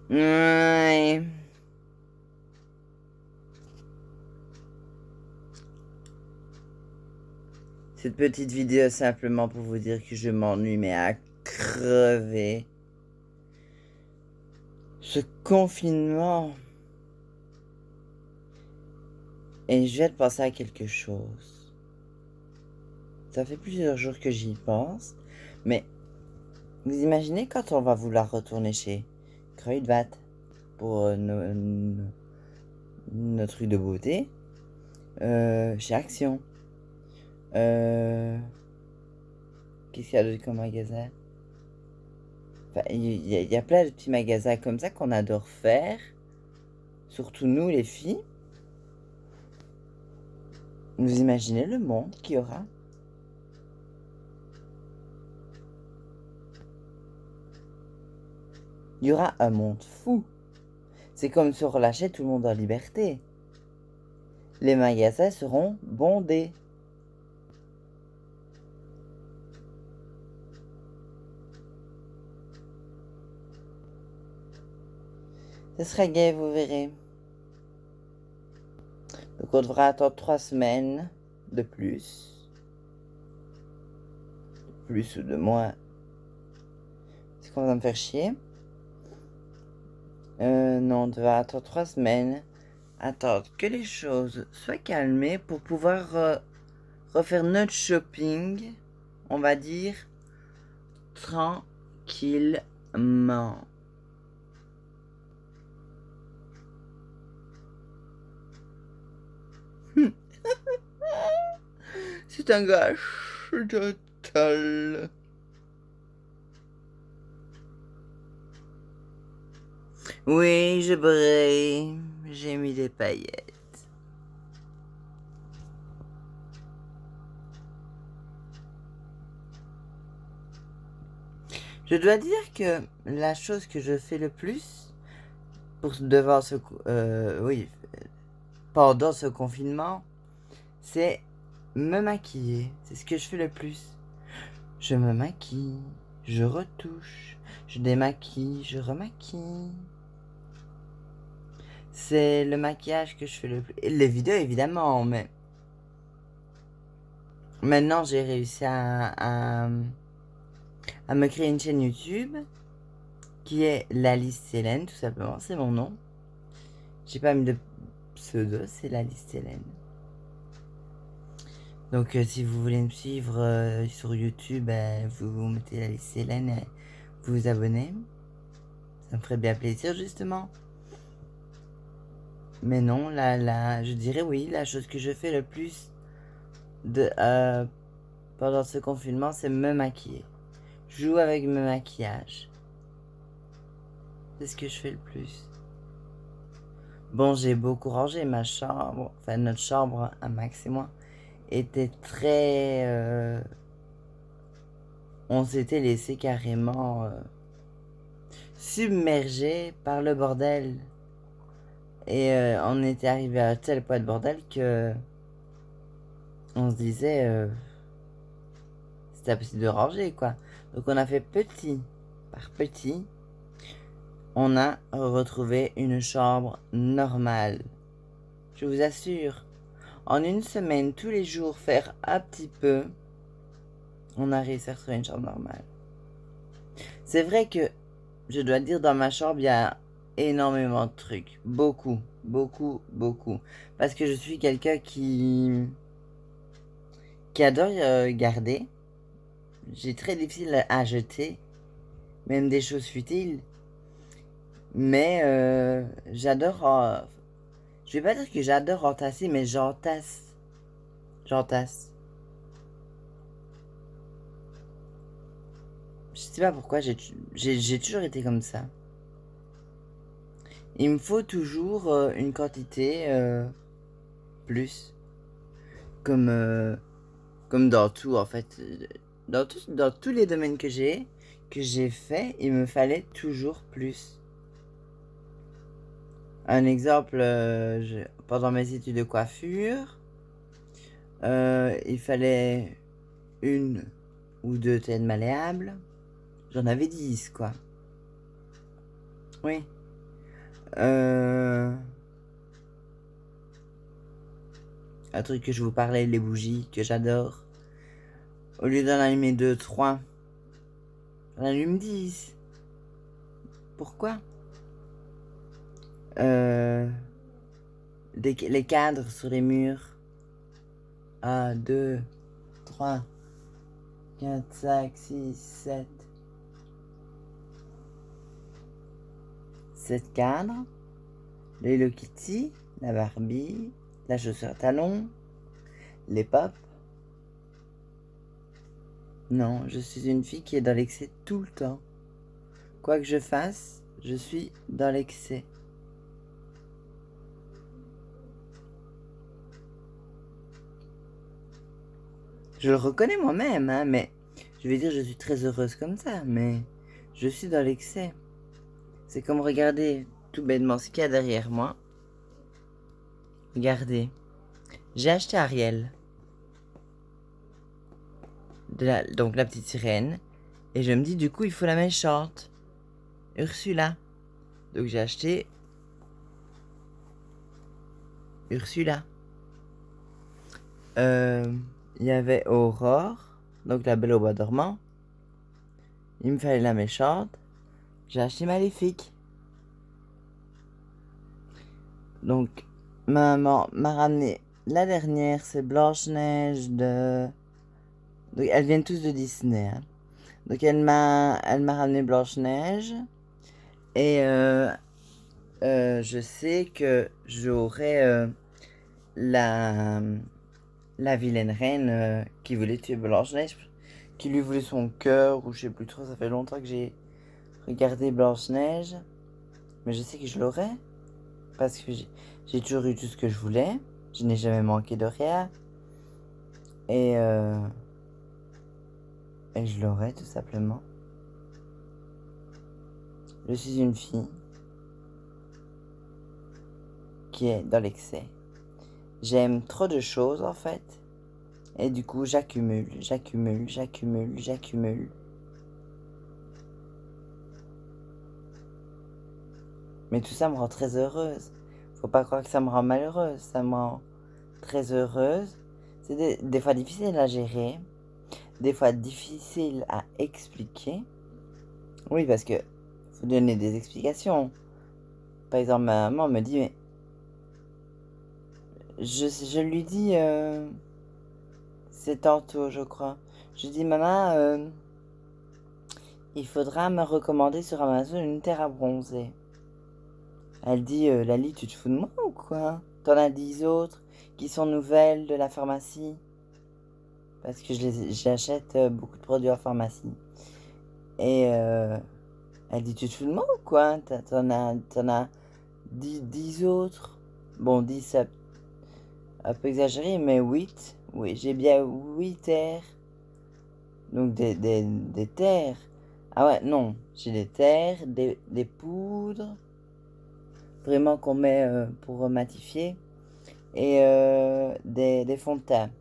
Ouais. Cette petite vidéo simplement pour vous dire que je m'ennuie, mais à crever. Ce confinement. Et je viens de penser à quelque chose. Ça fait plusieurs jours que j'y pense, mais vous imaginez quand on va vouloir retourner chez Kruidvat pour nos trucs de beauté, chez Action. Qu'est-ce qu'il y a d'autre comme magasin? Enfin, il y a plein de petits magasins comme ça qu'on adore faire, surtout nous les filles. Vous imaginez le monde qu'il y aura? Il y aura un monde fou. C'est comme se relâcher tout le monde en liberté. Les magasins seront bondés. Ce serait gai, vous verrez. Donc on devra attendre 3 semaines de plus. Plus ou de moins. C'est qu'on va me faire chier. Non, on devra attendre 3 semaines. Attendre que les choses soient calmées pour pouvoir refaire notre shopping, on va dire, tranquillement. C'est un gâche total. Oui, je brille. J'ai mis des paillettes. Je dois dire que la chose que je fais le plus pour devant ce, oui, pendant ce confinement, c'est me maquiller. C'est ce que je fais le plus. Je me maquille, je retouche, je démaquille, je remaquille. C'est le maquillage que je fais le plus. Et les vidéos, évidemment, mais maintenant j'ai réussi à me créer une chaîne YouTube qui est Lalice Célène, tout simplement, c'est mon nom. J'ai pas mis de pseudo, c'est Lalice Célène. Donc si vous voulez me suivre sur YouTube, vous mettez Lalice Célène et vous vous abonnez. Ça me ferait bien plaisir justement. Mais non, je dirais oui, la chose que je fais le plus pendant ce confinement, c'est me maquiller. Je joue avec mon maquillage. C'est ce que je fais le plus. Bon, j'ai beaucoup rangé ma chambre, enfin notre chambre, à Max et moi, était très... on s'était laissé carrément submergé par le bordel. Et on était arrivé à tel point de bordel que on se disait c'était impossible de ranger quoi. Donc on a fait petit par petit. On a retrouvé une chambre normale. Je vous assure, en une semaine, tous les jours, faire un petit peu, on a réussi à retrouver une chambre normale. C'est vrai que, je dois dire, dans ma chambre, il y a énormément de trucs. Beaucoup, beaucoup, beaucoup. Parce que je suis quelqu'un qui adore garder. J'ai très difficile à jeter, même des choses futiles. Mais j'adore... je vais pas dire que j'adore entasser, mais j'entasse. J'entasse. Je sais pas pourquoi, j'ai toujours été comme ça. Il me faut toujours une quantité plus. Comme, comme dans tout, en fait. Dans tous les domaines que j'ai fait, il me fallait toujours plus. Un exemple, pendant mes études de coiffure, il fallait une ou deux têtes malléables. J'en avais 10, quoi. Oui. Un truc que je vous parlais, les bougies, que j'adore. Au lieu d'en allumer 2, 3, j'en allume 10. Pourquoi les cadres sur les murs. 1, 2, 3, 4, 5, 6, 7. 7 cadres. Les Hello Kitty, la Barbie, la chaussure à talons, les pop. Non, je suis une fille qui est dans l'excès tout le temps. Quoi que je fasse, je suis dans l'excès. Je le reconnais moi-même, hein, mais je vais dire je suis très heureuse comme ça, mais je suis dans l'excès. C'est comme regarder tout bêtement ce qu'il y a derrière moi. Regardez, j'ai acheté Ariel, donc la petite sirène, et je me dis du coup il faut la méchante, Ursula. Donc j'ai acheté Ursula. Il y avait Aurore, donc la belle au bois dormant. Il me fallait la méchante. J'ai acheté Maléfique. Donc maman m'a ramené la dernière, c'est Blanche-Neige de... Donc elles viennent tous de Disney. Hein. Donc elle m'a ramené Blanche-Neige. Et je sais que j'aurai la vilaine reine qui voulait tuer Blanche-Neige, qui lui voulait son cœur, ou je sais plus trop, ça fait longtemps que j'ai regardé Blanche-Neige, mais je sais que je l'aurai, parce que j'ai toujours eu tout ce que je voulais, je n'ai jamais manqué de rien, et je l'aurai tout simplement. Je suis une fille qui est dans l'excès. J'aime trop de choses en fait. Et du coup, j'accumule. Mais tout ça me rend très heureuse. Faut pas croire que ça me rend malheureuse. Ça me rend très heureuse. C'est des fois difficile à gérer. Des fois difficile à expliquer. Oui, parce que faut donner des explications. Par exemple, ma maman me dit, mais je lui dis, c'est tantôt, je crois. Je dis, maman, il faudra me recommander sur Amazon une terre à bronzer. Elle dit, Lali, tu te fous de moi ou quoi? T'en as 10 autres qui sont nouvelles de la pharmacie. Parce que j'achète beaucoup de produits en pharmacie. Et elle dit, tu te fous de moi ou quoi? T'en as 10 autres. Bon, 10, c'est un peu exagéré, mais 8. Oui, j'ai bien 8 terres. Donc des terres. Ah ouais, non. J'ai des terres, des poudres. Vraiment qu'on met pour matifier. Et des fonds de teint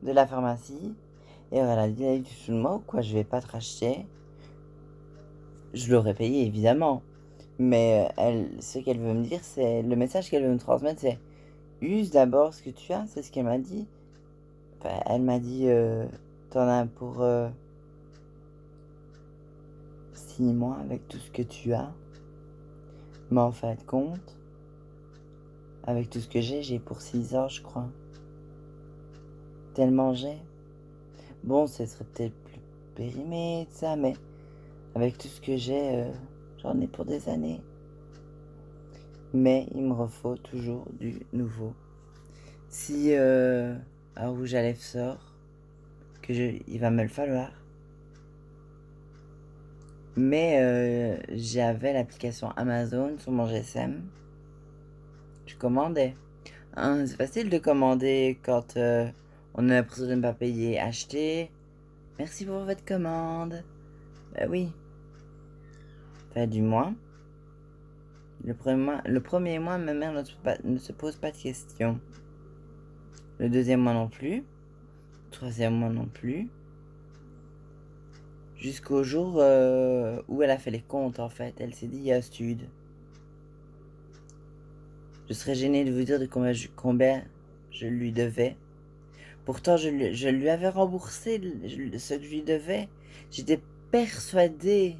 de la pharmacie. Et elle a dit, tu te fous de moi ou quoi? Je vais pas te racheter. Je l'aurais payé, évidemment. Mais ce qu'elle veut me dire, c'est... Le message qu'elle veut me transmettre, c'est... Use d'abord ce que tu as, c'est ce qu'elle m'a dit. Enfin, elle m'a dit, t'en as pour 6 mois avec tout ce que tu as. Mais en fin de compte, avec tout ce que j'ai pour 6 ans, je crois. Tellement j'ai. Bon, ce serait peut-être plus périmé, ça, mais avec tout ce que j'ai, j'en ai pour des années. Mais il me refaut toujours du nouveau. Si un rouge à lèvres sort, il va me le falloir. Mais j'avais l'application Amazon sur mon GSM. Je commandais. Hein, c'est facile de commander quand on a l'impression de ne pas payer. Acheter. Merci pour votre commande. Ben oui. Enfin, du mois. Le premier mois, ma mère ne se pose pas de questions. Le deuxième mois non plus. Le troisième mois non plus. Jusqu'au jour où elle a fait les comptes, en fait. Elle s'est dit, il y a un stud. Je serais gênée de vous dire de combien je lui devais. Pourtant, je lui avais remboursé ce que je lui devais. J'étais persuadée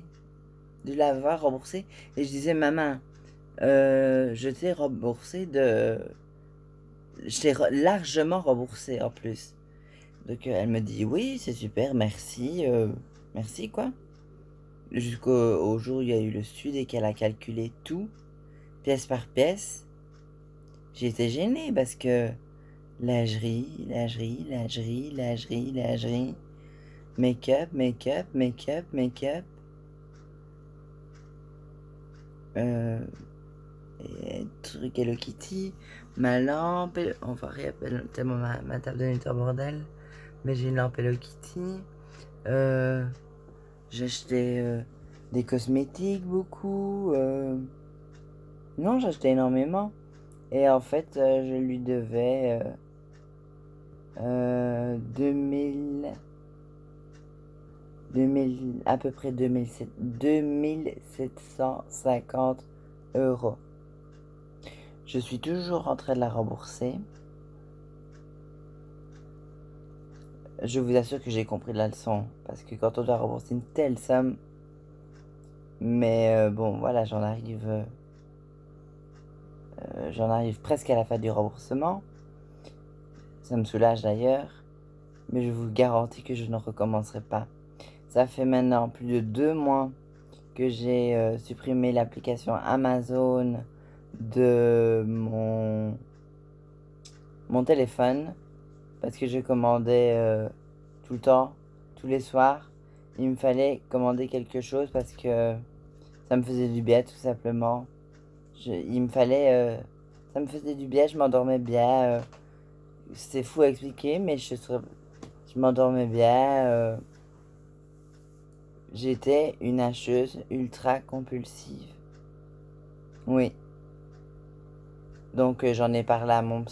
de l'avoir remboursé. Et je disais, maman, je t'ai remboursé de... Je t'ai largement remboursé en plus. Donc elle me dit, oui, c'est super, merci. Merci, quoi. Jusqu'au jour où il y a eu le sud et qu'elle a calculé tout, pièce par pièce. J'étais gênée parce que lingerie, make-up, euh, et truc Hello Kitty, ma lampe, on va rien, tellement ma table de nuit est en bordel, mais j'ai une lampe Hello Kitty, j'ai acheté des cosmétiques beaucoup, non, j'ai acheté énormément, et en fait, je lui devais 2000, à peu près 2750 euros. Je suis toujours en train de la rembourser. Je vous assure que j'ai compris la leçon. Parce que quand on doit rembourser une telle somme... Mais bon, voilà, j'en arrive presque à la fin du remboursement. Ça me soulage d'ailleurs. Mais je vous garantis que je ne recommencerai pas. Ça fait maintenant plus de 2 mois que j'ai supprimé l'application Amazon de mon téléphone. Parce que je commandais tout le temps, tous les soirs. Il me fallait commander quelque chose parce que ça me faisait du bien tout simplement. Ça me faisait du bien, je m'endormais bien. C'est fou à expliquer, mais je m'endormais bien. J'étais une hacheuse ultra compulsive. Oui. Donc j'en ai parlé à mon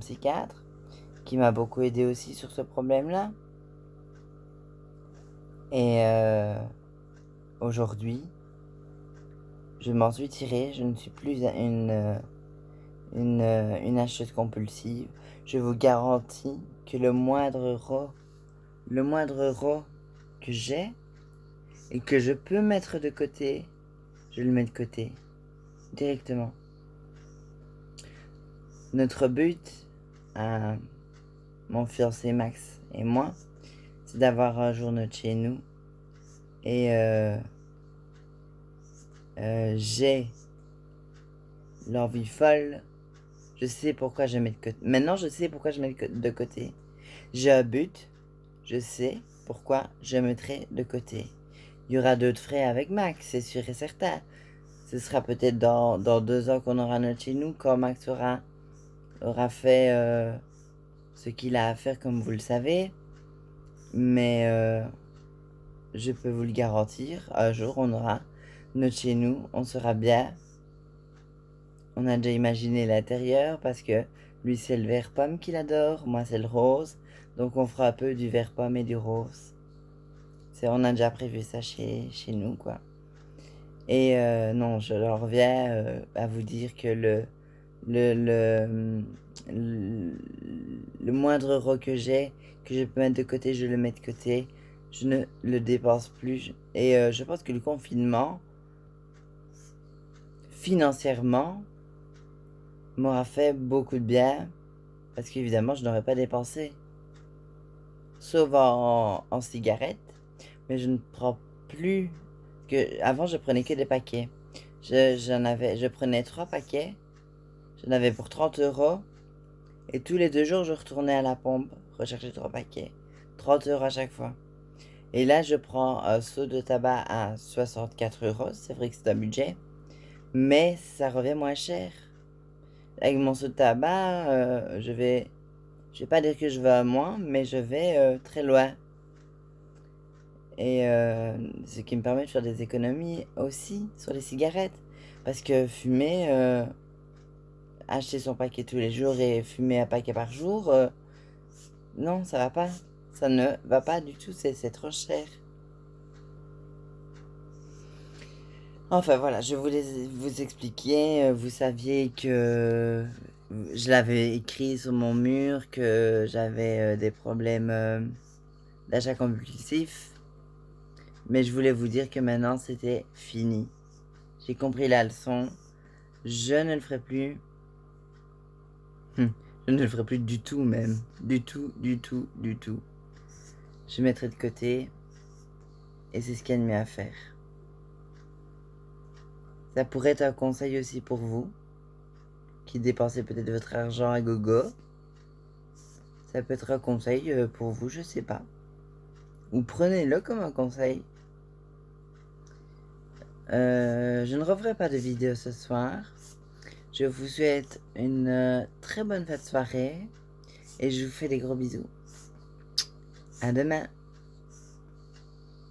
psychiatre, qui m'a beaucoup aidé aussi sur ce problème-là. Et aujourd'hui, je m'en suis tirée. Je ne suis plus une acheteuse compulsive. Je vous garantis que le moindre euro que j'ai et que je peux mettre de côté, je le mets de côté directement. Notre but, à mon fiancé Max et moi, c'est d'avoir un jour notre chez nous. Et j'ai l'envie folle. Je sais pourquoi je mets de côté. Maintenant, je sais pourquoi je mets de côté. J'ai un but. Je sais pourquoi je mettrai de côté. Il y aura d'autres frais avec Max, c'est sûr et certain. Ce sera peut-être dans 2 ans qu'on aura notre chez nous, quand Max aura fait ce qu'il a à faire, comme vous le savez. Mais je peux vous le garantir, un jour on aura notre chez nous, on sera bien. On a déjà imaginé l'intérieur parce que lui c'est le vert pomme qu'il adore, moi c'est le rose. Donc on fera un peu du vert pomme et du rose. On a déjà prévu ça chez nous, quoi. Et non, je leur reviens à vous dire que le, le, le moindre euro que j'ai, que je peux mettre de côté, je le mets de côté. Je ne le dépense plus. Et je pense que le confinement, financièrement, m'aura fait beaucoup de bien. Parce qu'évidemment, je n'aurais pas dépensé. Sauf en cigarettes. Mais je ne prends plus... Avant, je prenais que des paquets. Je prenais 3 paquets. J'en avais pour 30 euros. Et tous les 2 jours, je retournais à la pompe, rechercher 3 paquets. 30 euros à chaque fois. Et là, je prends un seau de tabac à 64 euros. C'est vrai que c'est un budget. Mais ça revient moins cher. Avec mon seau de tabac, je vais pas dire que je vais à moins, mais je vais très loin. Et ce qui me permet de faire des économies aussi sur les cigarettes. Parce que fumer, acheter son paquet tous les jours et fumer un paquet par jour, non, ça va pas. Ça ne va pas du tout, c'est trop cher. Enfin voilà, je voulais vous expliquer. Vous saviez que je l'avais écrit sur mon mur que j'avais des problèmes d'achat compulsif. Mais je voulais vous dire que maintenant c'était fini. J'ai compris la leçon. Je ne le ferai plus. Je ne le ferai plus du tout même. Du tout, du tout, du tout. Je mettrai de côté. Et c'est ce qu'il y a de mieux à faire. Ça pourrait être un conseil aussi pour vous, qui dépensez peut-être votre argent à gogo. Ça peut être un conseil pour vous, je sais pas. Ou prenez-le comme un conseil. Je ne referai pas de vidéo ce soir. Je vous souhaite une très bonne fête de soirée. Et je vous fais des gros bisous. À demain.